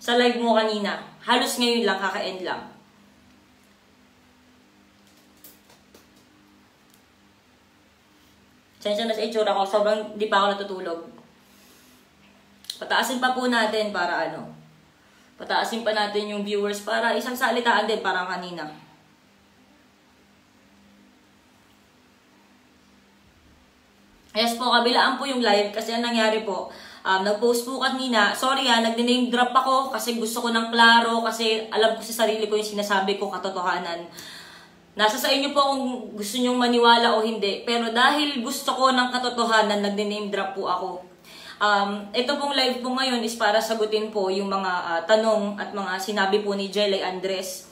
sa live mo kanina. Halos ngayon lang, kaka-end lang. Sensya na sa itsura ko, sobrang di pa ako natutulog. Pataasin pa po natin para ano. Pataasin pa natin yung viewers para isang salitaan din parang kanina. Yes po, kabilaan po yung live kasi ang nangyari po, nag-post po kanina, sorry nag-name drop ako kasi gusto ko ng klaro kasi alam ko sa sarili ko yung sinasabi ko katotohanan. Nasa sa inyo po kung gusto nyong maniwala o hindi, pero dahil gusto ko ng katotohanan, nag-name drop po ako. Ito pong live po ngayon is para sagutin po yung mga tanong at mga sinabi po ni Jelay Andres.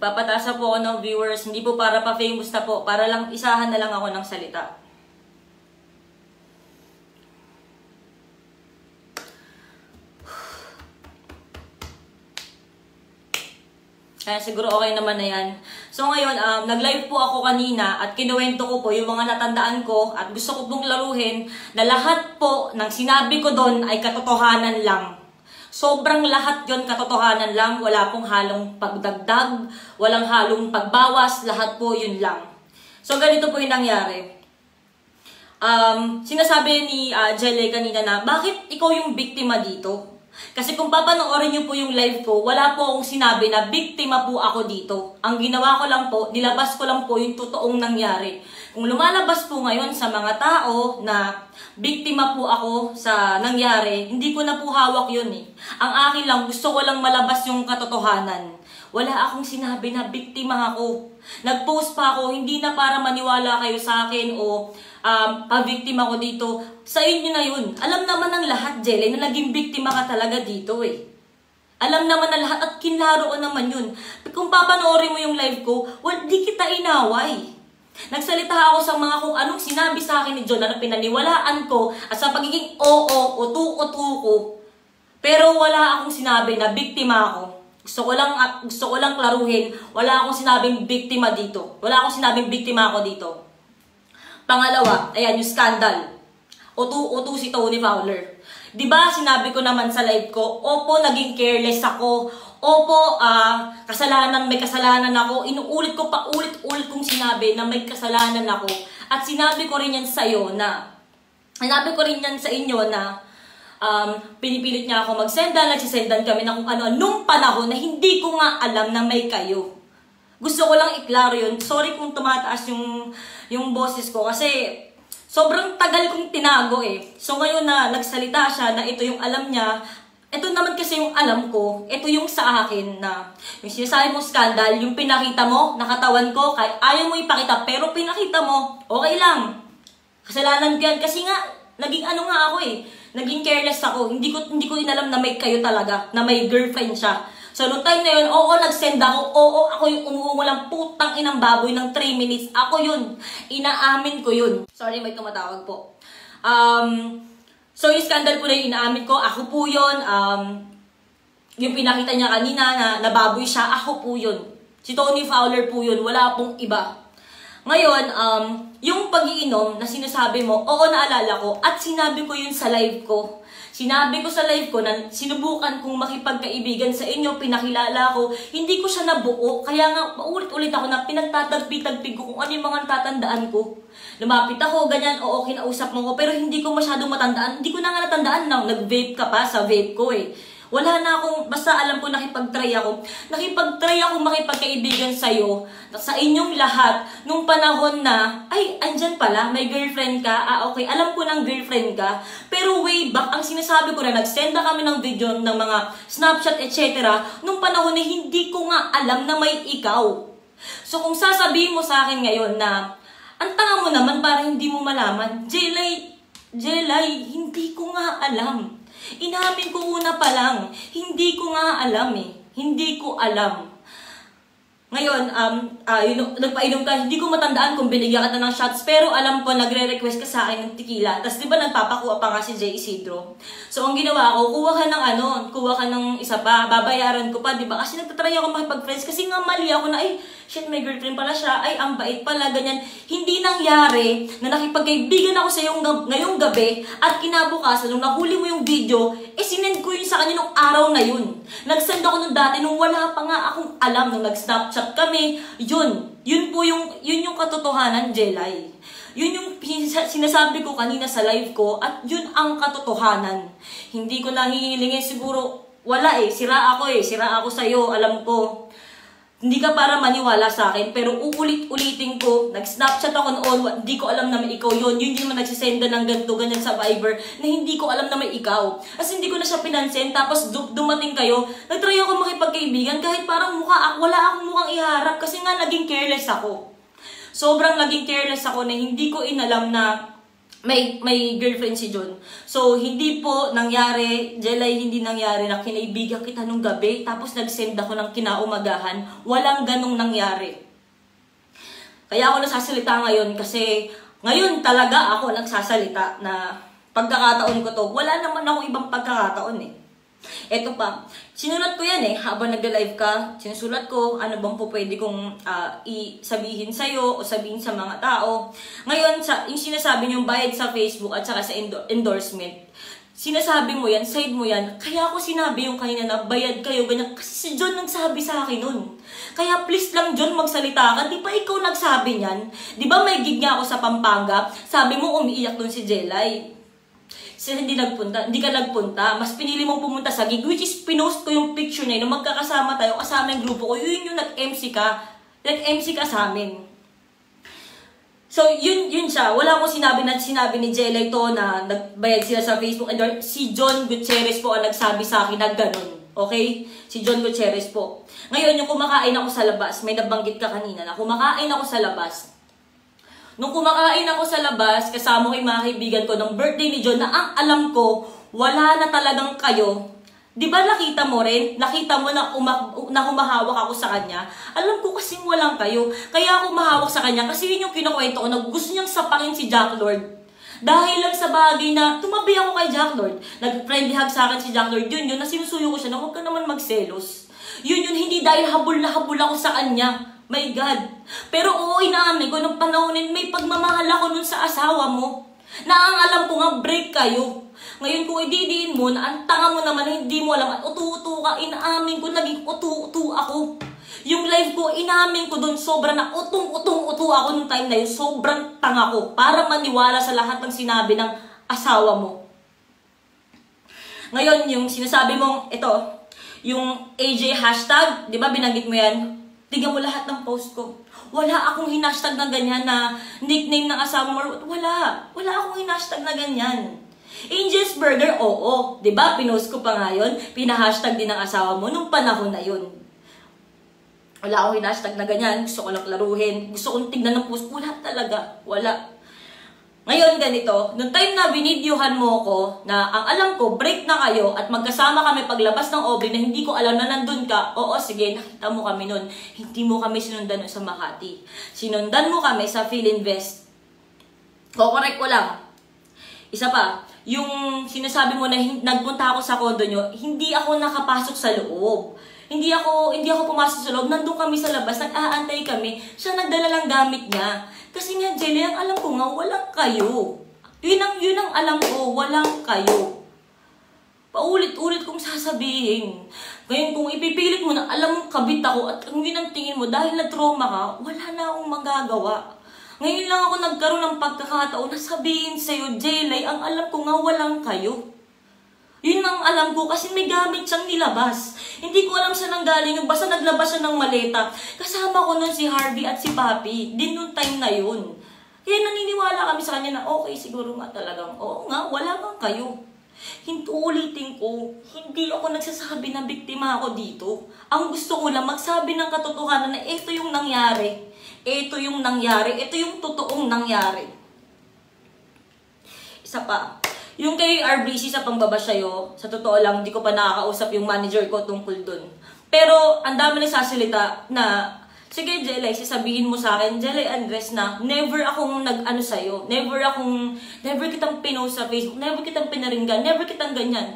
Papatasa po ako ng viewers, hindi po para pa-famous na po, para lang isahan na lang ako ng salita. Kaya siguro okay naman na yan. So ngayon, nag-live po ako kanina at kinuwento ko po yung mga natandaan ko at gusto ko pong laruhin na lahat po ng sinabi ko doon ay katotohanan lang. Sobrang lahat yon katotohanan lang, wala pong halong pagdagdag, walang halong pagbawas, lahat po yun lang. So ganito po yung nangyari. Sinasabi ni Jelay kanina na, bakit ikaw yung biktima dito? Kasi kung papanoorin niyo po yung live ko, wala po akong sinabi na biktima po ako dito. Ang ginawa ko lang po, nilabas ko lang po yung totoong nangyari. Kung lumalabas po ngayon sa mga tao na biktima po ako sa nangyari, hindi ko na po hawak yun eh. Ang akin lang, gusto ko lang malabas yung katotohanan. Wala akong sinabi na biktima ako. Nag-post pa ako, hindi na para maniwala kayo sa akin o pa-biktima ko dito. Sa inyo na yun. Alam naman ng lahat, Jelay, na naging biktima ka talaga dito eh. Alam naman na lahat at kinlaro ko naman yun. Kung papanoorin mo yung live ko, di kita inaway. Nagsalita ako sa mga kung anong sinabi sa akin ni John na pinaniwalaan ko at sa pagiging utu-utu ko. Pero wala akong sinabi na biktima ako. Gusto ko lang klaruhin, wala akong sinabing biktima dito. Wala akong sinabing biktima ako dito. Pangalawa, ayan yung scandal. Utu-utu si Tony Fowler. Diba sinabi ko naman sa live ko, opo, naging careless ako. Opo, may kasalanan ako. Inuulit ko pa ulit-ulit kong sinabi na may kasalanan ako. At sinabi ko rin yan sa inyo na pinipilit niya ako magsendan, nagsisendan kami na kung ano, nung panahon na hindi ko nga alam na may kayo. Gusto ko lang iklaro yun. Sorry kung tumataas yung boses ko kasi sobrang tagal kong tinago eh. So ngayon na nagsalita siya na ito yung alam niya, ito naman kasi yung alam ko, ito yung sa akin na yung sinasabi mong scandal, yung pinakita mo, nakatawan ko, kahit ayaw mo ipakita, pero pinakita mo, okay lang. Kasalanan ko yan kasi nga, naging ano nga ako eh, naging careless ako, hindi ko inalam na may kayo talaga, na may girlfriend siya. So, noong time na yun, nag-send ako, ako yung umuungulang putang inang baboy ng 3 minutes, ako yun, inaamin ko yun. Sorry, may tumatawag po. So, yung scandal po na yung inaamin ko, ako po yun. Yung pinakita niya kanina na nababoy siya, ako po yun. Si Tony Fowler po yun, wala pong iba. Ngayon, yung pag-iinom na sinasabi mo, naalala ko, at sinabi ko yun sa live ko. Sinabi ko sa live ko na sinubukan kong makipagkaibigan sa inyo, pinakilala ko, hindi ko siya nabuo, kaya nga paulit-ulit ako na pinagtatagpi-tagpig ko kung ano yung mga tatandaan ko. Lumapit ako, ganyan, kinausap mo ko, pero hindi ko masyadong matandaan, hindi ko na nga natandaan na nag-vape ka pa sa vape ko eh. Wala na akong, basta alam ko nakipag-try ako makipagkaibigan sa'yo, sa inyong lahat, nung panahon na, ay, andyan pala, may girlfriend ka, okay, alam ko ng girlfriend ka, pero way back, ang sinasabi ko na, nagsend na kami ng video ng mga Snapchat, etc., nung panahon na hindi ko nga alam na may ikaw. So, kung sasabihin mo sa akin ngayon na, ang tanga mo naman para hindi mo malaman, Jelay, hindi ko nga alam. Inamin ko una pa lang, hindi ko nga alam eh. Hindi ko alam. Ngayon, nagpainom ka, hindi ko matandaan kung binigyan ka na ng shots, pero alam ko, nagre-request ka sa akin ng tequila. Tapos di ba nagpapakuha pa nga si Jay Isidro? So, ang ginawa ko, kuha ka ng isa pa, babayaran ko pa, di ba? Kasi nagtatry ako makipag-friends, kasi nga mali ako na, shit, may girlfriend pala siya, ay, ang bait pala, ganyan. Hindi nangyari na nakipagkaibigan ako sa ngayong gabi at kinabukasan, nung nahuli mo yung video, sinend ko yun sa kanya nung araw na yun. Nag-send ako nung dati, nung wala pa nga akong alam, nung nag-snapchat kami, yun yung katotohanan, Jelay. Yun yung sinasabi ko kanina sa live ko at yun ang katotohanan. Hindi ko nahihilingin siguro, wala sira ako sa'yo, alam ko. Hindi ka para maniwala sa akin, pero uulit-ulitin ko, nag-snapchat ako noon, hindi ko alam na may ikaw yun. Yun yung nagsisenda ng ganito, ganyan sa Viber, na hindi ko alam na may ikaw. As hindi ko na siya pinansin, tapos dumating kayo, nagtry ako makipagkaibigan, kahit parang wala akong mukhang iharap, kasi nga naging careless ako. Sobrang naging careless ako na hindi ko inalam na may girlfriend si John. So, hindi po nangyari, Jelay, hindi nangyari na kinaibigan kita nung gabi, tapos nag-send ako ng kinaumagahan. Walang ganong nangyari. Kaya ako nasasalita ngayon kasi ngayon talaga ako nagsasalita na pagkakataon ko to. Wala naman ako ibang pagkakataon Eto pa, sinulat ko yan habang nag-live ka, sinusulat ko ano bang po pwede kong sabihin sa'yo o sabihin sa mga tao. Ngayon, yung sinasabi niyong bayad sa Facebook at saka sa endorsement, sinasabi mo yan, side mo yan, kaya ako sinabi yung kanina na bayad kayo, ganyan, kasi si John nagsabi sa akin nun. Kaya please lang John, magsalita ka, di ba ikaw nagsabi niyan? Di ba may gig nga ako sa Pampanga, sabi mo umiiyak dun si Jelay. Hindi ka nagpunta. Mas pinili mong pumunta sa gig, which is pinost ko yung picture na yun, magkakasama tayo, kasama yung grupo ko, yun yung nag-MC ka. Nag-MC ka sa amin. So, yun siya. Wala akong sinabi ni Jelay to na nagbayad sila sa Facebook. And si John Gutierrez po ang nagsabi sa akin na ganun. Okay? Si John Gutierrez po. Ngayon, yung kumakain ako sa labas, may nabanggit ka kanina na kumakain ako sa labas. Nung kumakain ako sa labas, kasama ko yung mga kaibigan ko ng birthday ni John na ang alam ko, wala na talagang kayo. Di ba nakita mo rin? Nakita mo na humahawak ako sa kanya? Alam ko kasing walang kayo. Kaya ako mahawak sa kanya kasi yun yung kinukwento ko na gusto niyang sapakin si Jack Lord. Dahil lang sa bagay na tumabi ako kay Jack Lord. Nag-friendly hug sa akin si Jack Lord. Yun na sinusuyo ko siya na huwag ka naman magselos. Yun hindi dahil habol na habol ako sa kanya. My God. Pero oo, inaamin ko, nung panahonin, may pagmamahal ako nun sa asawa mo. Na ang alam ko nga, break kayo. Ngayon kung ididiin mo, na ang tanga mo naman, hindi mo alam, at utu-utu ka, inaamin ko, naging utu-utu ako. Yung live ko, inaamin ko dun, sobra na utong-utu ako nung time na yun. Sobrang tanga ko, para maniwala sa lahat ng sinabi ng asawa mo. Ngayon, yung sinasabi mong, ito, yung AJ hashtag, di ba binanggit mo yan? Tingnan mo lahat ng post ko. Wala akong hinashtag na ganyan na nickname ng asawa mo. Wala akong hinashtag na ganyan. Angel's Burger, oo. Diba? Pinost ko pa nga yun. Pinahashtag din ng asawa mo nung panahon na yun. Wala akong hinashtag na ganyan. Gusto ko lang klaruhin. Gusto kong tignan ng post. Wala talaga. Wala. Ngayon, ganito, nung time na binidyohan mo ko, na ang alam ko, break na kayo at magkasama kami paglabas ng Aubrey na hindi ko alam na nandun ka, oo, sige, nakita mo kami nun. Hindi mo kami sinundan sa Makati. Sinundan mo kami sa Philinvest. Correct ko lang. Isa pa, yung sinasabi mo na nagpunta ako sa condo nyo, hindi ako nakapasok sa loob. Hindi ako pumasok sa loob. Nandun kami sa labas, nag-aantay kami. Siya nagdala lang gamit niya. Kasi nga, Jelly, ang alam ko nga, walang kayo. Yun ang alam ko, walang kayo. Paulit-ulit kong sasabihin. Ngayon, kung ipipilit mo na alam mong kabit ako at ang yun ang tingin mo, dahil na-trauma ka, wala na akong magagawa. Ngayon lang ako nagkaroon ng pagkakataon na sabihin sa'yo, Jelly, ang alam ko nga, walang kayo. Yun ang alam ko kasi may gamit siyang nilabas. Hindi ko alam saan nang galing yung basta naglabas siya ng maleta. Kasama ko nun si Harvey at si Papi. Din nung time na yun. Kaya naniniwala kami sa kanya na okay, siguro nga talagang, oo nga, wala kang kayo. Ulitin ko, hindi ako nagsasabi na biktima ako dito. Ang gusto ko lang magsabi ng katotohanan na ito yung nangyari. Ito yung nangyari. Ito yung totoong nangyari. Isa pa. Yung kay RBC sa pangbabash sa'yo, sa totoo lang, hindi ko pa nakakausap yung manager ko tungkol dun. Pero, ang dami nagsasalita na, sige, Jelay, sasabihin mo sa akin, Jelay Andres na, never akong nag-ano sa'yo, never kitang pinost sa Facebook, never kitang pinaringgan, never kitang ganyan.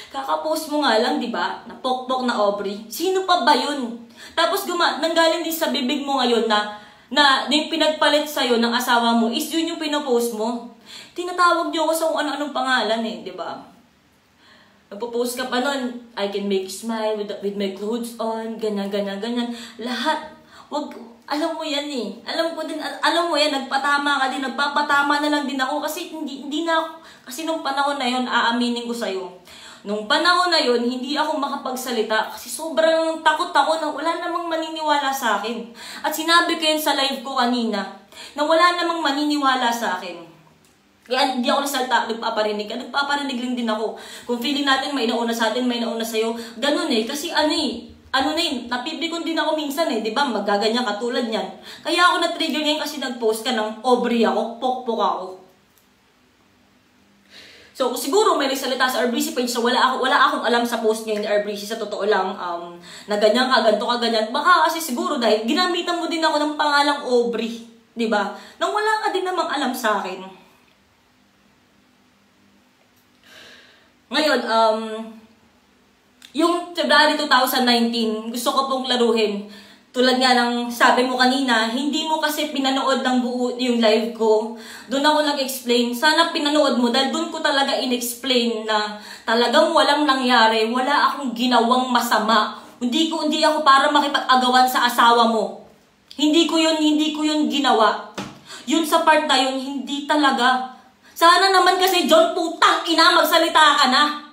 Kakapost mo nga lang, di ba, na pokpok na Aubrey. Sino pa ba yun? Tapos nanggaling din sa bibig mo ngayon na yung pinagpalit sa'yo ng asawa mo is yun yung pinopost mo. Tinatawag niyo ako sa kung ano-anong pangalan eh, di ba? Nagpo-post ka pa nun, I can make you smile with my clothes on, ganyan. Lahat. Alam mo yan eh. Alam mo yan, nagpatama ka din, nagpapatama na lang din ako kasi hindi na ako, kasi nung panahon na yun, aaminin ko sa'yo. Nung panahon na yun, hindi ako makapagsalita kasi sobrang takot ako na wala namang maniniwala sa akin. At sinabi ko yun sa live ko kanina, na wala namang maniniwala sa akin. Kaya hindi ako nasalta, nagpaparinig ka, nagpaparinig lang din ako. Kung feeling natin may nauna sa atin, may nauna sa'yo, ganun eh. Kasi napipikon din ako minsan eh, di ba? Magaganyan katulad niyan. Kaya ako na-trigger ngayon kasi nag-post ka ng obri ako, pokpok ako. So, siguro may nagsalita sa RBC page na wala akong alam sa post ngayon ni RBC, sa totoo lang, na ganyan ka, ganito ka, ganyan. Baka kasi siguro dahil ginamitan mo din ako ng pangalang Aubrey, di ba? Nang wala ka din namang alam sa akin. Ngayon, yung February 2019, gusto ko pong laruhin. Tulad nga ng sabi mo kanina, hindi mo kasi pinanood ng buo yung live ko. Doon ako nag-explain. Sana pinanood mo dahil doon ko talaga in-explain na talagang walang nangyari. Wala akong ginawang masama. Hindi ako para makipag-agawan sa asawa mo. Hindi ko yun ginawa. Yun sa part na yun, hindi talaga. Sana naman kasi, John, putang ina, magsalita ka na.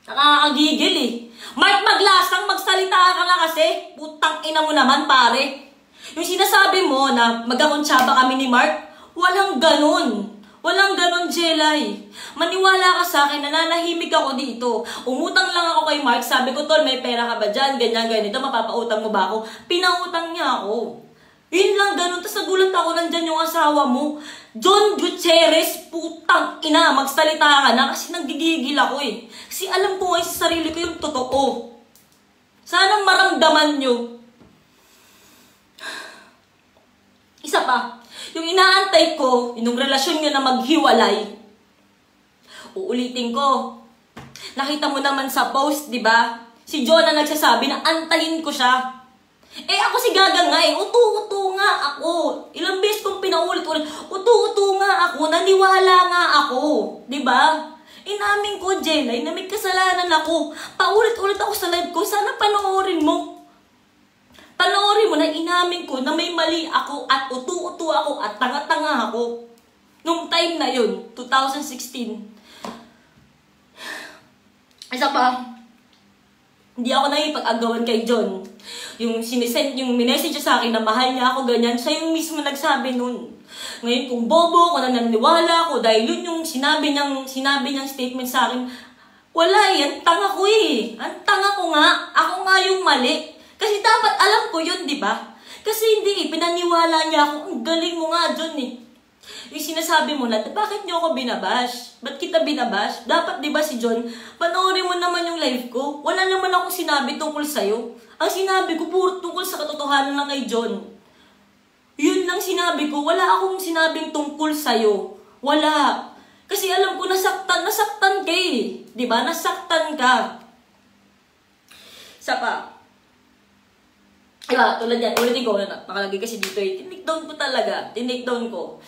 Nakakagigil eh. Mark Maglasang, magsalita ka na kasi. Putang ina mo naman, pare. Yung sinasabi mo na magkakonsyaba kami ni Mark, walang ganun. Walang ganun, Jelay. Maniwala ka sa akin, nananahimik ako dito. Umutang lang ako kay Mark, sabi ko, tol, may pera ka ba dyan? Ganyan, ganito, mapapautang mo ba ako? Pinautang niya ako. Yun lang, ganun. Tapos nagulat ako, nandyan yung asawa mo. John Gutierrez, putang ina, magsalita ka na kasi nanggigigil ako eh. Kasi alam ko ngayon sa sarili ko yung totoo. Sanang maramdaman nyo. Isa pa, yung inaantay ko, yung relasyon nyo na maghiwalay. Uulitin ko. Nakita mo naman sa post, di ba? Si John na nagsasabi na antayin ko siya. Eh ako si Gaga nga eh, utu-utu nga ako. Ilang beses kong pinaulit-ulit, utu-utu nga ako, naniwala nga ako. Diba? Inamin ko, Jelay, na may kasalanan ako. Paulit-ulit ako sa live ko, sana panoorin mo. Panoorin mo na inamin ko na may mali ako at utu-utu ako at tanga-tanga ako. Nung time na yun, 2016. Isa pa, hindi ako nakipag-agawan kay John. Yung minessage siya sa akin na mahal niya ako, ganyan. Siya yung mismo nagsabi nun. Ngayon, kung bobo ako na naniniwala ako dahil yun yung sinabi niyang statement sa akin, wala yan, tanga ko eh. Ang tanga ko nga, ako nga yung mali. Kasi dapat alam ko yun, di ba? Kasi hindi eh, pinaniwala niya ako, ang galing mo nga, John eh. Yung sinasabi mo na, bakit niyo ako binabash? Ba't kita binabash? Dapat, di ba si John, panoorin mo naman yung live ko. Wala naman akong sinabi tungkol sa'yo. Ang sinabi ko, puro tungkol sa katotohanan lang kay John. Yun lang sinabi ko. Wala akong sinabing tungkol sa'yo. Wala. Kasi alam ko, nasaktan ka eh. Di ba? Nasaktan ka. Isa pa. Diba, tulad yan. Ulitin ko, nakalagay kasi dito eh. Tinake down ko talaga. Tinake down ko.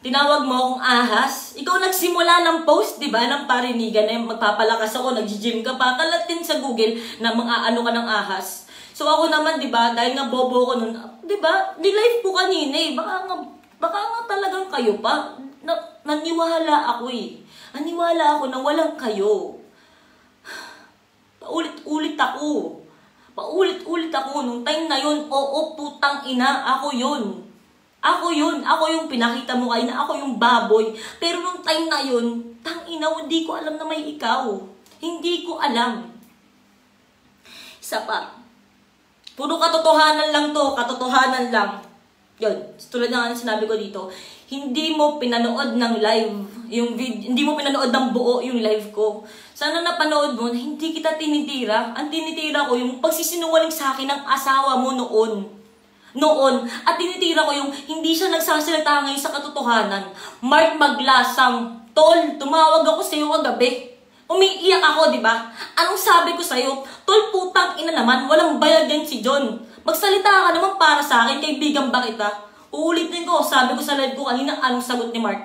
Tinawag mo akong ahas. Ikaw nagsimula ng post, di ba, ng parinigan na magpapalakas ako, nag-gym ka pa, kalatin sa Google na ano ka ng ahas. So ako naman, di ba, dahil nga bobo ko nun, di ba, di-live ko kanina eh. Baka nga talagang kayo pa. Naniwala ako eh. Naniwala ako na walang kayo. Paulit-ulit ako. Paulit-ulit ako. Nung time na yun, oo, putang ina, ako yun. Ako yun. Ako yung pinakita mo kayo na ako yung baboy. Pero nung time na yun, tangina, hindi ko alam na may ikaw. Hindi ko alam. Isa pa. Puro katotohanan lang to. Katotohanan lang. Yun. Tulad na nga sinabi ko dito. Hindi mo pinanood ng live. Hindi mo pinanood ng buo yung live ko. Sana napanood mo na hindi kita tinitira. Ang tinitira ko yung pagsisinungaling sa akin ng asawa mo noon. At tinitira ko yung hindi siya nagsasalita ngayon sa katotohanan. Mark Maglasang, tol, tumawag ako sa iyo kagabi. Umiiyak ako, di ba? Anong sabi ko sa'yo? Tol, putang ina naman, walang bayad yan si John. Magsalita ka naman para sa akin, kaibigan ba kita? Uulitin ko, sabi ko sa live ko kanina, anong sagot ni Mark?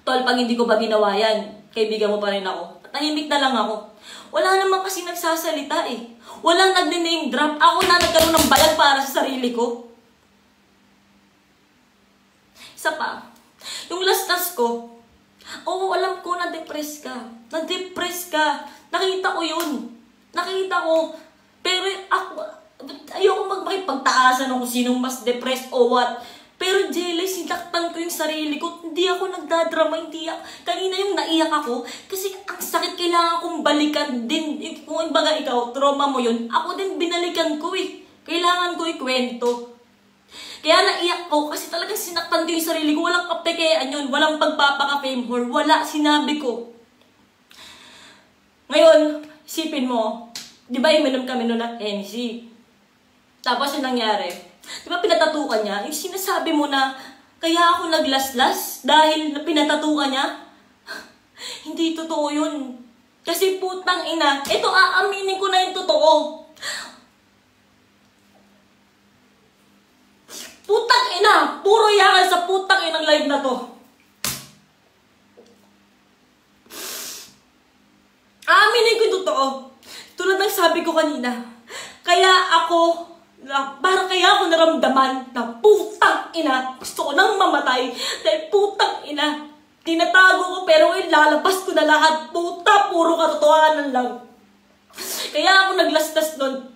Tol, pag hindi ko ba ginawa yan, kaibigan mo pa rin ako. Tahimik na lang ako. Wala naman kasi nagsasalita eh. Walang nagne-name drop. Ako na nagkaroon ng bayad para sa sarili ko. Isa pa, yung last ko, oo, alam ko na-depress ka. Na-depress ka. Nakita ko yun. Nakita ko. Pero ako, ayoko makipagtaasan kung sinong mas depressed o what. Pero Jelay, sinaktan ko yung sarili ko. Hindi ako nagdadrama, hindi ako. Kanina yung naiyak ako. Kasi ang sakit, kailangan kong balikan din. Kung ibaga ikaw, trauma mo yun. Ako din binalikan ko eh. Kailangan ko ikwento. Kaya naiyak ko kasi talagang sinaktan ko yung sarili ko. Walang kapekean yun. Walang pagpapaka-fame whore. Wala, sinabi ko. Ngayon, isipin mo, di ba iminom kami nun ng NC? Tapos yung nangyari, di ba pinatatukan niya? Yung sinasabi mo na, kaya ako naglaslas dahil pinatatukan niya? Hindi totoo yun. Kasi putang ina, ito aaminin ko na yung totoo. Putang ina, puro yakan sa putang inang live na to. Aaminin ko yung totoo. Tulad ng sabi ko kanina, parang kaya ako naramdaman na putang ina, gusto ko nang mamatay. Dahil putang ina, tinatago ko pero ilalabas ko na lahat. Puta, puro katotohanan lang. Kaya ako naglastas nun.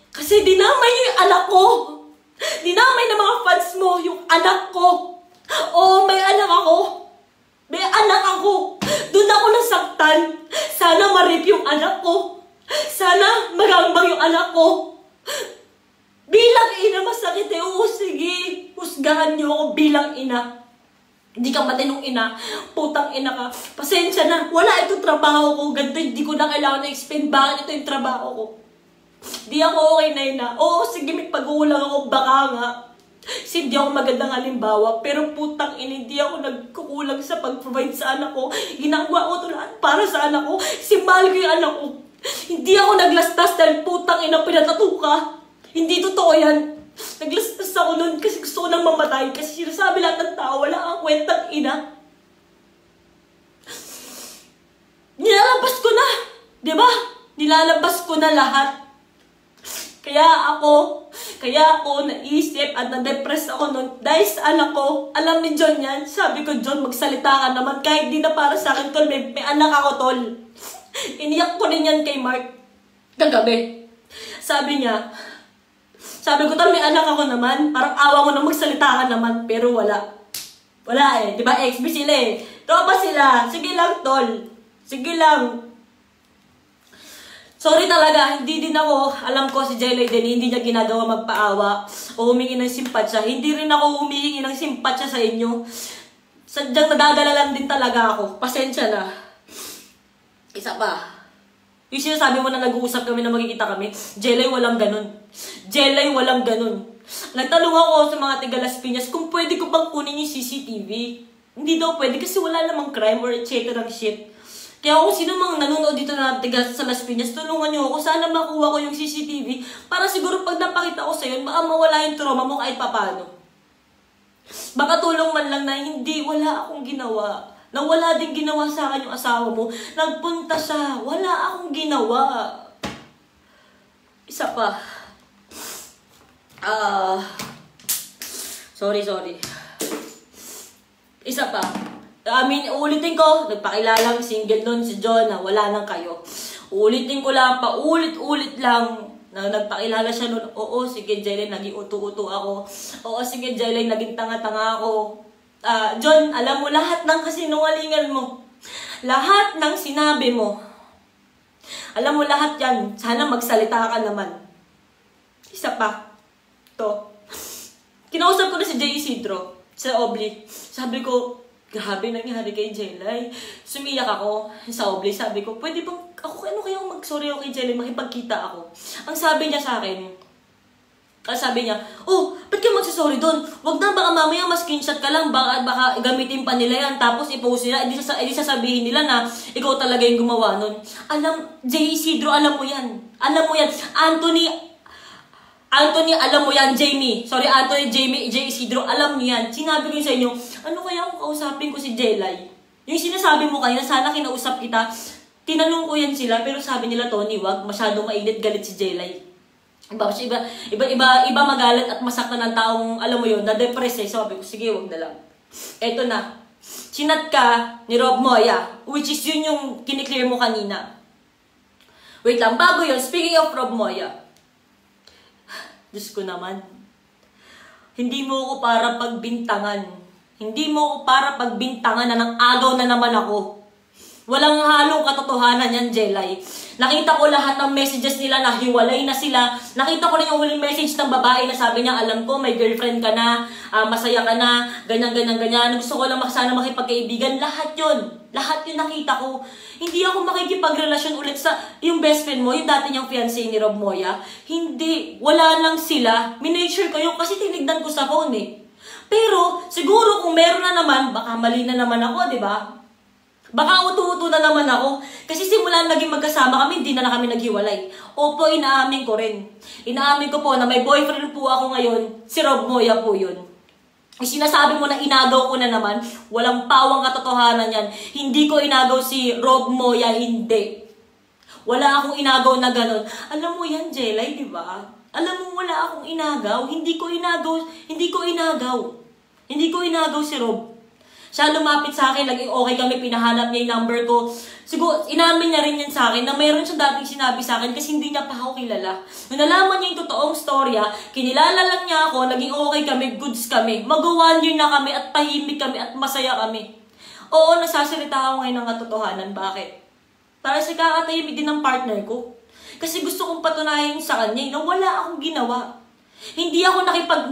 Kasi dinamay niyo yung anak ko. Dinamay ng mga fans mo yung anak ko. Oo, may anak ako. May anak ako. Doon ako nasaktan. Sana ma-rape yung anak ko. Sana magambang yung anak ko. Bilang ina, masakit eh. Oo, sige. Husgahan niyo ako bilang ina. Hindi ka matinong ina. Putang ina ka. Pasensya na. Wala itong trabaho ko. Ganito, hindi ko na kailangan na-explain bakit ito yung trabaho ko. Di ako okay na ina. Oo, sige, may pag-uulang ako. Baka nga. Kasi hindi ako magandang halimbawa. Pero putang ina, hindi ako nagkukulang sa pag-provide sa anak ko. Ginagawa ko ito lahat para sa anak ko. Kasi mahal ko yung anak ko. Hindi ako naglastas dahil putang ina, pinatato ka. Hindi totoo yan. Naglastas ako nun kasi gusto ko nang mamatay. Kasi sinasabi lahat ng tao, wala kang kwentang ina. Nilalabas ko na. Diba? Nilalabas ko na lahat. Kaya ako naisip at na-depress ako nun dahil sa anak ko. Alam ni John yan. Sabi ko, John, magsalita ka naman. Kahit di na para sa akin, tol. May anak ako, tol. Iniyak ko rin yan kay Mark kagabi. Sabi ko, tol, may anak ako naman. Parang awa mo na magsalita ka naman. Pero wala. Wala eh. Diba, XB sila eh. Tropa sila. Sige lang, tol. Sige lang. Sorry talaga, hindi din ako, alam ko si Jelay din, hindi niya ginagawa magpaawa o humingi ng simpatsya. Hindi rin ako humingi ng simpatsya sa inyo. Sadyang nadadala lang din talaga ako. Pasensya na. Isa pa. Yung sinasabi mo na nag-uusap kami na magkikita kami, Jelay walang ganun. Jelay walang ganun. Nagtanong ako sa mga taga Las Piñas kung pwede ko bang kunin yung CCTV. Hindi daw pwede kasi wala namang crime or etc. shit. Kaya kung sino mang nanonood dito na taga sa Las Piñas, tulungan nyo ako. Sana makuha ko yung CCTV para siguro pag napakita ko sa'yo, baka mawala yung trauma mo kahit papano. Baka tulong man lang na hindi, wala akong ginawa. Na wala din ginawa sa akin yung asawa mo. Nagpunta siya, wala akong ginawa. Isa pa. Sorry. Isa pa. Uulitin ko, nagpakilalang single nun si John na wala nang kayo. Uulitin ko lang, paulit-ulit lang na nagpakilala siya nun. Oo, sige Jelay, naging utu-utu ako. Oo, sige Jelay, naging tanga-tanga ako. John, alam mo lahat ng kasinungalingan mo. Lahat ng sinabi mo. Alam mo lahat yan. Sana magsalita ka naman. Isa pa. To. Kinausap ko na si Jay Isidro sa Obli. Sabi ko, grabe nangyari kay Jelay. Sumiyak ako sa Obli. Sabi ko, pwede bang ako kayang mag-sorry ako kay Jelay, makipagkita ako. Ang sabi niya sa akin, Kasi sabi niya, oh, ba't ka magsasorry doon? Wag na, baka mamaya ma-screenshot ka lang, baka gamitin pa nila yan, tapos i-post nila, edi sasabihin nila na ikaw talaga yung gumawa nun. J. Isidro, alam mo yan. Alam mo yan. Anthony, alam mo yan, Jamie. Sorry, Anthony, J. Isidro, alam niyo yan. Sinabi ko yun sa inyo, ano kaya kung kausapin ko si Jelay? Yung sinasabi mo kanina, sana kinausap kita. Tinanong ko yan sila, pero sabi nila, Tony, wag, masyadong mainit, galit si Jelay. Iba magalit at masaktan ng taong, alam mo yun, na-depress eh. Sabi ko, sige, wag na lang. Eto na. Sinat ka ni Rob Moya, which is yun yung kiniklear mo kanina. Wait lang, bago yun, speaking of Rob Moya, Diyos ko naman, hindi mo ako para pagbintangan. Hindi mo ako para pagbintangan na ng agaw na naman ako. Walang halong katotohanan yan, Jelay. Nakita ko lahat ng messages nila na hiwalay na sila. Nakita ko rin yung huling message ng babae na sabi niya, alam ko, may girlfriend ka na, masaya ka na, ganyan. Gusto ko lang sana makipagkaibigan. Lahat yun nakita ko. Hindi ako makikipagrelasyon ulit sa yung best friend mo, yung dati niyang fiancé ni Rob Moya. Hindi. Wala lang sila. Minake ko yun kasi tinignan ko sa phone eh. Pero, siguro kung meron na naman, baka mali na naman ako, di ba? Baka utu-utu na naman ako. Kasi simula naging magkasama kami, hindi na kami naghiwalay. Opo, inaamin ko rin. Inaamin ko po na may boyfriend po ako ngayon. Si Rob Moya po yun. Sinasabi mo na inagaw ko na naman. Walang pawang katotohanan yan. Hindi ko inagaw si Rob Moya, hindi. Wala akong inagaw na ganon. Alam mo yan, Jelay, di ba? Alam mo, wala akong inagaw. Hindi ko inagaw si Rob. Siya lumapit sa akin, naging okay kami, pinahanap niya yung number ko. Siguro, inamin niya rin yan sa akin na mayroon siya dating sinabi sa akin kasi hindi niya pa ako kilala. Nung nalaman niya yung totoong storya, kinilala lang niya ako, naging okay kami, goods kami. Mag-1 year na kami at tahimik kami at masaya kami. Oo, nasasalita ako ngayon ng katotohanan. Bakit? Para sa kakatahimik din ng partner ko. Kasi gusto kong patunayan sa kanya na wala akong ginawa. Hindi ako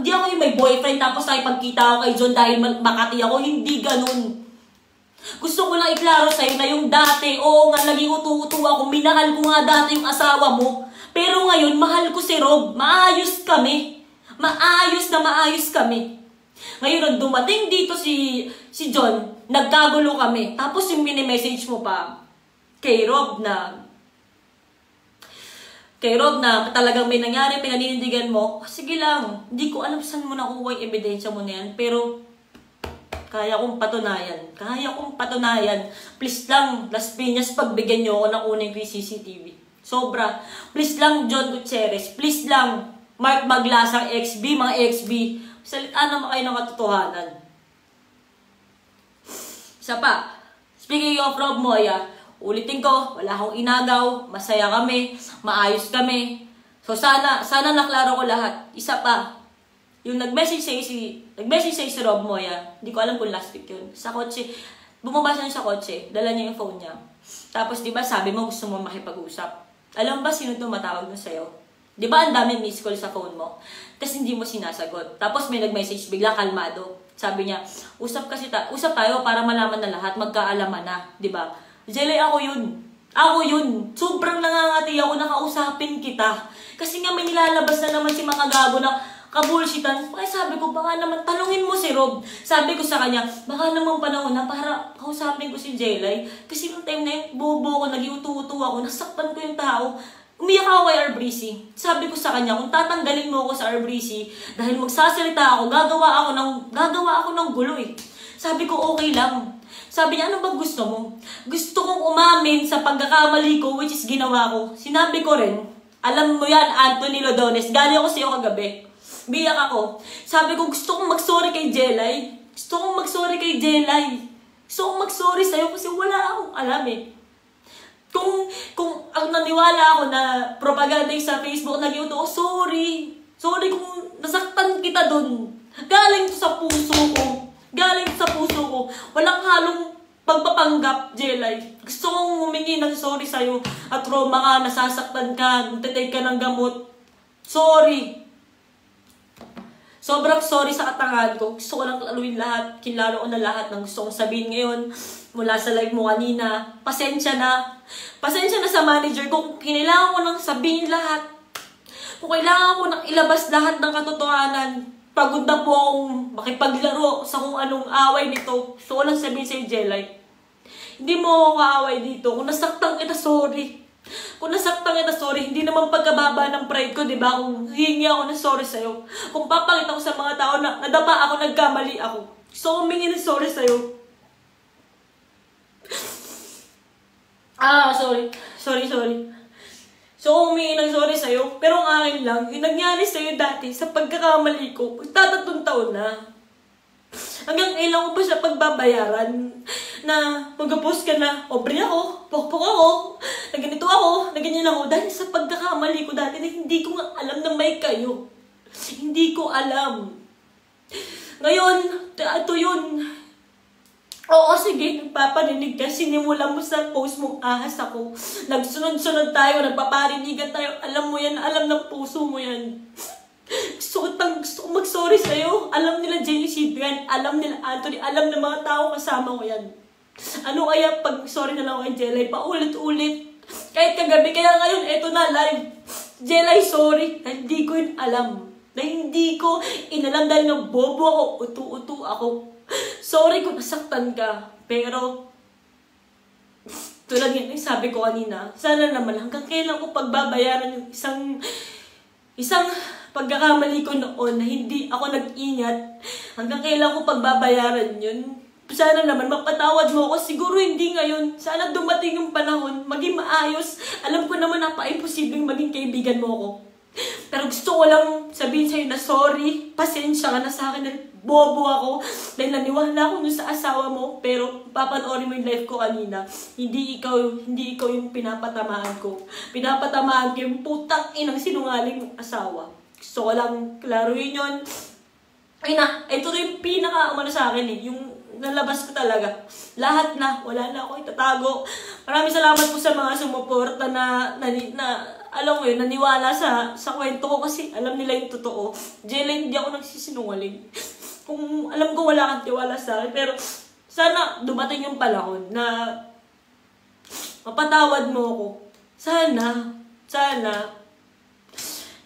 yung may boyfriend tapos nakipagkita ako kay John dahil Makati ako. Hindi ganun. Gusto ko lang iklaro sa'yo na yung dati, oo nga, naging utu-utu ako. Minahal ko nga dati yung asawa mo. Pero ngayon, mahal ko si Rob. Maayos kami. Maayos kami. Ngayon, dumating dito si John, nagkagulo kami. Tapos yung mini-message mo pa kay Rob na talagang may nangyari, pinaninindigan mo, sige lang, hindi ko alam saan mo nakuha yung ebidensya mo na yan, pero kaya kong patunayan. Please lang, Las Piñas, pagbigyan nyo ako ng unang CCTV. Sobra. Please lang, John Gutierrez. Please lang, Mark Maglasang XB, mga XB. Salita naman kayo ng katotohanan. Isa pa, speaking of Rob Moya, ulitin ko, wala akong inagaw, masaya kami, maayos kami. So sana naklaro ko lahat. Isa pa, yung nag-message sa'yo si Rob Moya, hindi ko alam kung last week yun. Sa kotse, bumaba siya sa kotse, dala niya yung phone niya. Tapos di ba sabi mo gusto mo makipag-usap. Alam ba sino tumatawag na sa'yo? Di ba ang dami miss call sa phone mo? Tapos hindi mo sinasagot. Tapos may nag-message, bigla kalmado. Sabi niya, usap tayo para malaman na lahat, magkaalaman na, di ba? Jelay, ako yun. Sobrang nangangati ako na kausapin kita. Kasi nga may nilalabas na naman si mga gago na kabulshitan. Kaya sabi ko, baka naman talungin mo si Rob. Sabi ko sa kanya, baka naman panahon na para kausapin ko si Jelay. Kasi nung time na yun, bobo ko, nag-iutu-utu ako, nasaktan ko yung tao. Umiyak ako kay Arbrizy. Sabi ko sa kanya, kung tatanggalin mo ako sa Arbrizy, dahil magsasalita ako, gagawa ako ng gulo eh. Sabi ko, okay lang. Sabi niya, ano ba gusto mo? Gusto kong umamin sa pagkakamali ko, which is ginawa ko. Sinabi ko rin, alam mo yan, Anthony Lodones, galing ako sa iyo kagabi. Biyak ako. Sabi ko, gusto kong mag-sorry kay Jelay. Gusto kong mag-sorry sa'yo kasi wala akong alam eh. Kung naniwala ako na propaganda sa Facebook, naging ito, sorry. Sorry kung nasaktan kita dun. Galing sa puso ko. Walang halong pagpapanggap, Jelay. Gusto kong humingi ng sorry sa'yo. At trauma ka, nasasaktan ka, nagtitake ka ng gamot. Sorry. Sobrang sorry sa katangahan ko. Gusto ko lang laluin lahat. Kilala ko na lahat ng gusto kong sabihin ngayon. Mula sa live mo kanina. Pasensya na sa manager ko. Kailangan ko nang sabihin lahat. Kung kailangan ko nang ilabas lahat ng katotohanan, pagod na po akong makipaglaro sa kung anong away nito. Gusto ko lang sabihin sa'yo, Jelay. Hindi mo ako kaaway dito. Kung nasaktan kita, sorry. Kung nasaktan kita, sorry. Hindi naman pagkababa ng pride ko, di ba? Kung hihingi ako ng sorry sa'yo. Kung papakita ko sa mga tao na nadapa ako, nagkamali ako. Gusto ko humingi ng sorry sa'yo. Sorry. So, humingi ng sorry sa'yo, pero ang akin lang, yung nangyari sa'yo dati sa pagkakamali ko, magtatatong taon na. Hanggang ilang ko pa siya pagbabayaran na mag-post ka na, obre ako, pokpok ako, na ganito ako, na ganyan ako, dahil sa pagkakamali ko dati na hindi ko nga alam na may kayo. Hindi ko alam. Ngayon, ito yun. Oo, sige, nagpaparinig ka. Sinimula mo sa post mong ahas ako. Nagsunod-sunod tayo, nagpaparinigan tayo. Alam mo yan, alam ng puso mo yan. Gusto ko mag-sorry sa'yo. Alam nila Jenny Sidran, alam nila Anthony, alam ng mga tao kasama ko yan. Ano kaya pag sorry na lang ako kay Jelay, paulit-ulit. Kahit kagabi, kaya ngayon, eto na, live. Jelay, sorry. Hindi ko yun alam. Na hindi ko inalam dahil na bobo ako, utu-utu ako. Sorry kung nasaktan ka, pero tulad nga yung sabi ko kanina, sana naman hanggang kailan ko pagbabayaran yung isang pagkakamali ko noon na hindi ako nag-ingat, hanggang kailan ko pagbabayaran yun. Sana naman mapatawad mo ako, siguro hindi ngayon, sana dumating yung panahon, maging maayos. Alam ko naman napaka-imposibleng maging kaibigan mo ako. Pero gusto ko lang sabihin sa'yo na sorry, pasensya ka na sa akin, bobo ako, dahil naniwala ako nun sa asawa mo, pero papanoorin mo yung live ko kanina, hindi ikaw yung pinapatamaan ko. Pinapatamaan ko yung putang inang sinungaling mong asawa. Gusto ko lang klaruhin yun. Ay na, ito yung pinaka-umano sa akin yung nalabas ko talaga. Lahat na, wala na ako itatago. Maraming salamat po sa mga sumuporta na alam mo yun, naniwala sa kwento ko kasi alam nila yung totoo. Jelay, hindi ako nagsisinungaling. Kung alam ko wala kang tiwala sa akin, pero sana dumating yung panahon na mapatawad mo ako. Sana.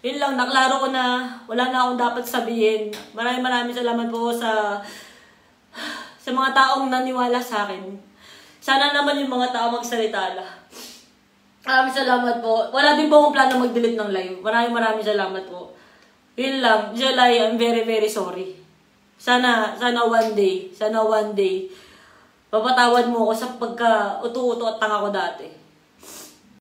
Yun lang, naklaro ko na wala na akong dapat sabihin. Maraming salamat po sa mga taong naniwala sa akin. Sana naman yung mga tao magsalita na. Maraming salamat po. Wala din po akong plano mag-delete ng live. Maraming salamat po. Yun lang. Jelay, I'm very, very sorry. Sana one day, mapatawad mo ako sa pagka-uto-uto at tanga ko dati.